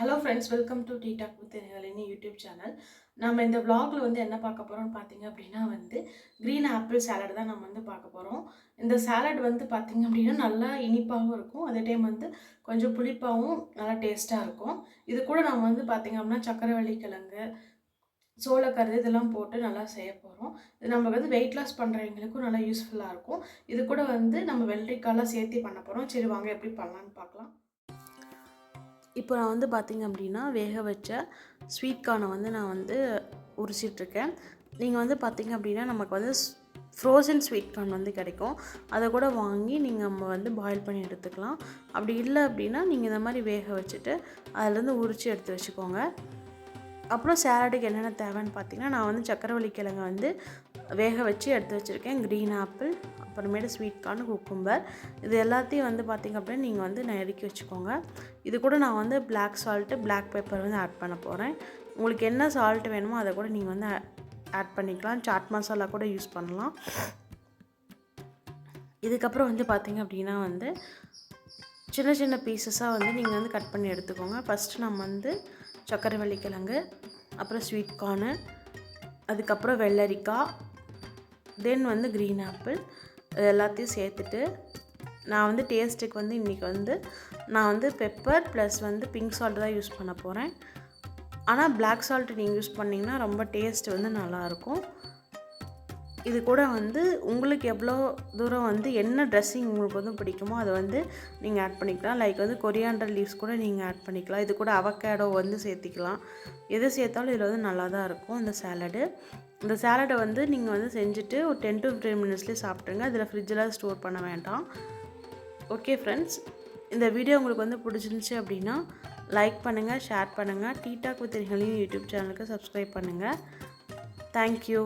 Hello friends, welcome to tea talk with Nizhalini YouTube channel. நம்ம இந்த vlogல என்ன பார்க்க போகிறோம்னு பார்த்தீங்க அப்படின்னா க்ரீன் ஆப்பிள் சாலட் தான் நம்ம பார்க்க போகிறோம். இந்த சாலட் பார்த்தீங்க அப்படின்னா நல்லா இனிப்பாகவும் இருக்கும், அதே டைம் கொஞ்சம் புளிப்பாகவும் நல்லா டேஸ்ட்டாக இருக்கும். இது கூட நம்ம பார்த்தீங்க அப்படின்னா சக்கரவள்ளி கிழங்கு, சோளக்கருது இதெல்லாம் போட்டு நல்லா செய்ய போகிறோம். இது நம்ம வெயிட் லாஸ் பண்ணுறவங்களுக்கும் நல்லா யூஸ்ஃபுல்லாக இருக்கும். இது கூட நம்ம வெள்ளரிக்காயெலாம் சேர்த்து பண்ண போகிறோம். சரி வாங்க எப்படி பண்ணலான்னு பார்க்கலாம். இப்போ நான் பார்த்தீங்க அப்படின்னா வேக வச்ச ஸ்வீட் கார்னை நான் உரிச்சிட்ருக்கேன். நீங்கள் பார்த்தீங்க அப்படின்னா நமக்கு ஃப்ரோசன் ஸ்வீட் கார்ன் கிடைக்கும். அதை கூட வாங்கி நம்ம பாயில் பண்ணி எடுத்துக்கலாம். அப்படி இல்லை அப்படின்னா நீங்கள் இந்த மாதிரி வேக வச்சுட்டு அதிலேருந்து உரித்து எடுத்து வச்சுக்கோங்க. அப்புறம் சேலடுக்கு என்னென்ன தேவைன்னு பார்த்தீங்கன்னா நான் சக்கரவள்ளி கிழங்கு வேக வச்சு எடுத்து வச்சுருக்கேன், க்ரீன் ஆப்பிள், அப்புறமேட்டு ஸ்வீட் கார்ன், குக்கும்பர், இது எல்லாத்தையும் பார்த்திங்க அப்படின்னா நீங்கள் நறுக்கி வச்சுக்கோங்க. இது கூட நான் black salt, black pepper add பண்ண போகிறேன். உங்களுக்கு என்ன சால்ட் வேணுமோ அதை கூட நீங்கள் ஆட் பண்ணிக்கலாம். சாட் மசாலா கூட யூஸ் பண்ணலாம். இதுக்கப்புறம் பார்த்திங்க அப்படின்னா சின்ன சின்ன பீசஸாக நீங்கள் கட் பண்ணி எடுத்துக்கோங்க. ஃபஸ்ட்டு நம்ம சக்கரவள்ளி கிழங்கு, அப்புறம் ஸ்வீட் கார்னு, அதுக்கப்புறம் வெள்ளரிக்காய், தென் க்ரீன் ஆப்பிள், இது எல்லாத்தையும் சேர்த்துட்டு நான் டேஸ்ட்டுக்கு இன்றைக்கி நான் பெப்பர் ப்ளஸ் பிங்க் சால்ட் தான் யூஸ் பண்ண போகிறேன். ஆனால் பிளாக் சால்ட் நீங்கள் யூஸ் பண்ணிங்கன்னா ரொம்ப டேஸ்ட் நல்லாயிருக்கும். இது கூட உங்களுக்கு எவ்வளோ தூரம் என்ன ட்ரெஸ்ஸிங் உங்களுக்கு பிடிக்குமோ அதை நீங்கள் ஆட் பண்ணிக்கலாம். லைக் கொரியாண்டர் லீவ்ஸ் கூட நீங்கள் ஆட் பண்ணிக்கலாம். இது கூட அவகேடோ சேர்த்திக்கலாம். எது சேர்த்தாலும் இதில் நல்லா தான் இருக்கும் இந்த சாலடு. இந்த சாலடை நீங்கள் செஞ்சுட்டு ஒரு 10 to 15 மினிட்ஸ்லேயே சாப்பிட்ருங்க. இதில் ஃப்ரிட்ஜில் ஸ்டோர் பண்ண வேண்டாம். ஓகே ஃப்ரெண்ட்ஸ், இந்த வீடியோ உங்களுக்கு பிடிச்சிருந்துச்சி அப்படின்னா லைக் பண்ணுங்கள், ஷேர் பண்ணுங்கள். Tea talk with Nizhalini YouTube சேனலுக்கு சப்ஸ்கிரைப் பண்ணுங்கள். தேங்க்யூ.